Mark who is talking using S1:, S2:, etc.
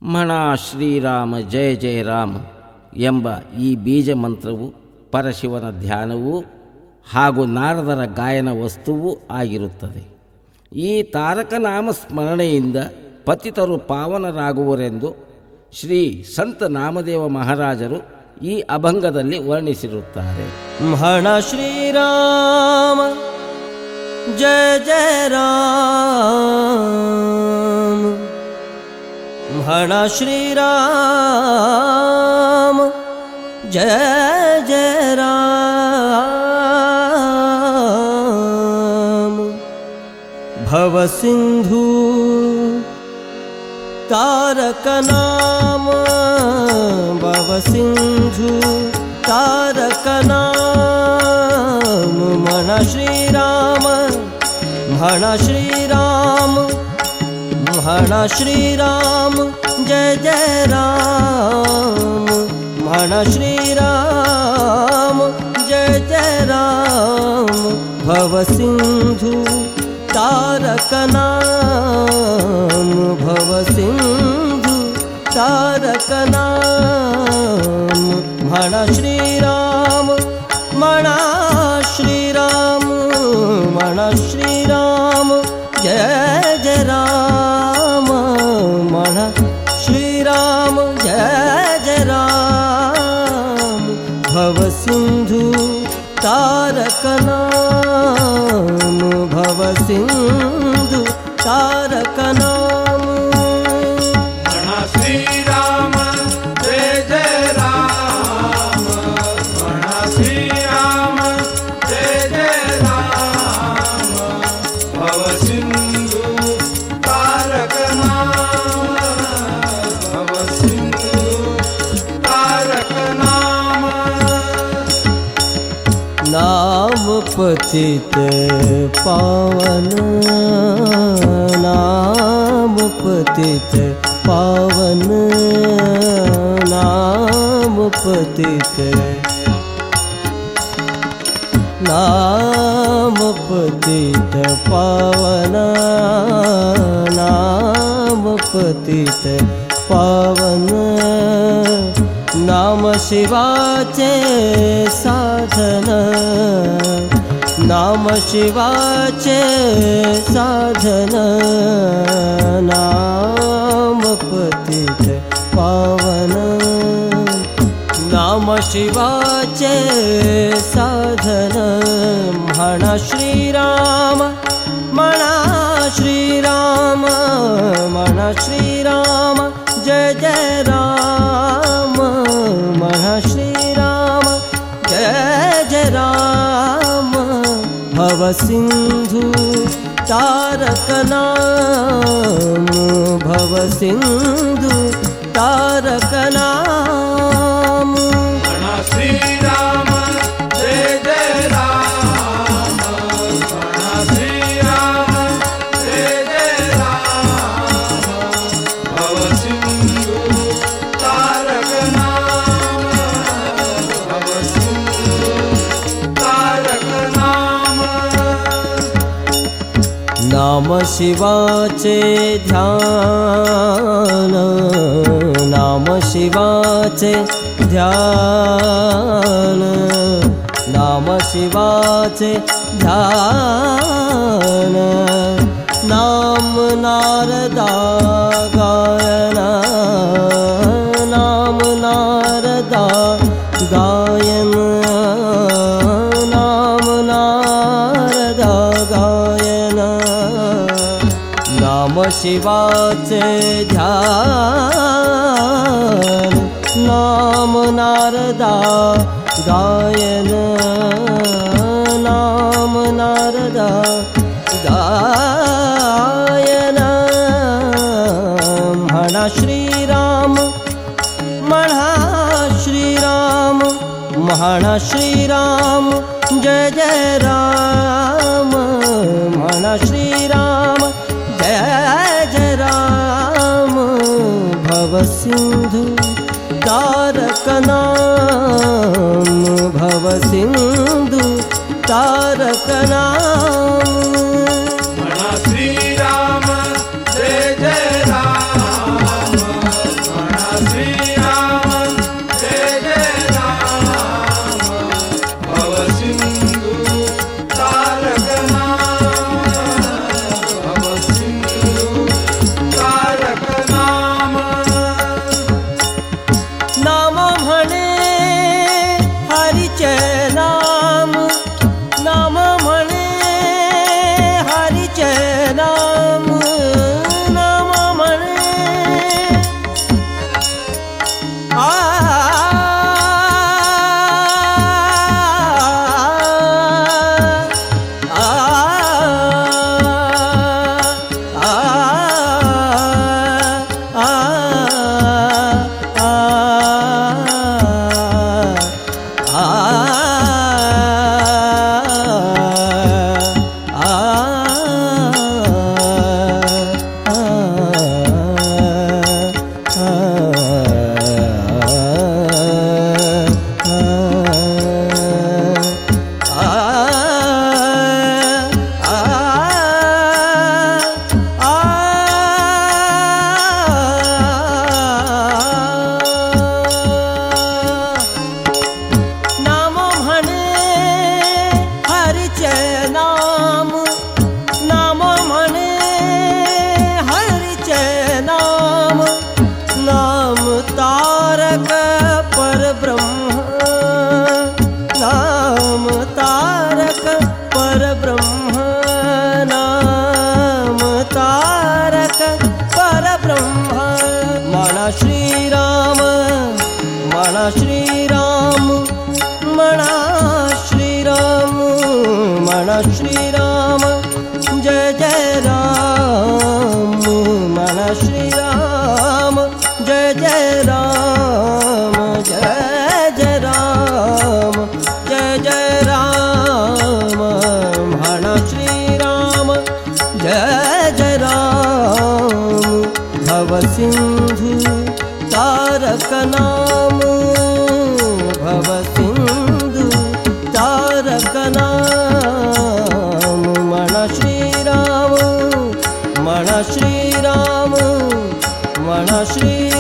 S1: ಮಣಾ ಶ್ರೀರಾಮ ಜಯ ಜಯ ರಾಮ ಎಂಬ ಈ ಬೀಜ ಮಂತ್ರವು ಪರಶಿವನ ಧ್ಯಾನವೂ ಹಾಗೂ ನಾರದರ ಗಾಯನ ವಸ್ತುವೂ ಆಗಿರುತ್ತದೆ. ಈ ತಾರಕನಾಮ ಸ್ಮರಣೆಯಿಂದ ಪತಿತರು ಪಾವನರಾಗುವರೆಂದು ಶ್ರೀ ಸಂತ ನಾಮದೇವ ಮಹಾರಾಜರು ಈ ಅಭಂಗದಲ್ಲಿ ವರ್ಣಿಸಿರುತ್ತಾರೆ.
S2: ಮಣ ಶ್ರೀರಾಮ ಜಯ ಜಯ ರಾಮ, ಮಣ ಶ್ರೀರಾಮ ಜಯ ಜಯ ರಾಮ. ಭವ ಸಿಂಧು ತಾರಕ ನಾಮ, ಭವ ಸಿಂಧು ತಾರಕ ನಾಮ. ಮಣ ಶ್ರೀರಾಮ ಮಣ ಶ್ರೀರಾಮ, ಮಣ ಶ್ರೀರಾಮ ಜಯ ಜಯ ರಾಮ. ಮಣ ಶ್ರೀರಾಮ ಜಯ ಜಯ ರಾಮ. ಭವ ಸಿಂಧು ತಾರಕ ನಾಮ, ಭವ ಸಿಂಧು ತಾರಕ ನಾಮ. ಮಣ ಶ್ರೀರಾಮ ಮಣ ಶ್ರೀರಾಮ, ಮಣ ಶ್ರೀರಾಮ ಜಯ ಜಯ ರಾಮ. ಮಣ ಶ್ರೀರಾಮ ಜಯ ಜಯ ರಾಮ. ಭವ ಸಿಂಧು ತಾರಕ ನಾಮ, ಭವ ಸಿಂಧು ತಾರಕ ನಾಮ.
S3: ಮಣ ಶ್ರೀರಾಮ ಜಯ ಜಯ ರಾಮ, ಮಣ ಶ್ರೀರಾಮ ಜಯ ಜಯ ರಾಮ. ಭವ ಸಿಂಧು ತಾರಕ ನಾಮ, ಭವ ಸಿಂಧು ತಾರಕ ನಾಮ.
S2: नाम पतित पावन, नाम पतित पावन, नाम पतित, नाम पतित पावन, नाम पतित पावन. नाम शिवाचे साधन, नाम शिवाचे साधन. नाम पतित पावन, नाम शिवाचे साधन. मण श्रीराम मण श्रीराम, मण श्रीराम जय जय राम. मण श्रीराम जय जय राम. भव सिंधु तारक नाम, भव सिंधु तारक नाम.
S3: मण श्रीराम जय जय राम, मण श्रीराम जय जय राम. भव सिंधु तारक नाम, भव सिंधु तारक नाम.
S2: नाम शिवाचे ध्यान, नाम शिवाचे ध्यान, नाम शिवाचे ध्यान. नाम नारदा गायन, नाम नारदा गायन, नाम नारदा गायन. नाम शिवाचे ध्यान, नाम नारदा गायन, नाम नारदा गायन. मण श्रीराम मण श्रीराम, मण श्रीराम जय जय राम. मण श्रीराम जय जय राम. भव सिंधु तारक नाम, भव सिंधु तारक नाम.
S3: मण श्रीराम जय जय राम,
S2: म्हणा श्रीराम म्हणा श्रीराम म्हणा श्रीराम म्हणा श्रीराम जय जय राम म्हणा श्रीराम जय जय राम जय जय राम जय जय राम म्हणा श्रीराम जय जय राम भवसिंधु तारक नाम भवसिंधु तारक नाम म्हणा श्रीराम म्हणा श्रीराम म्हणा श्री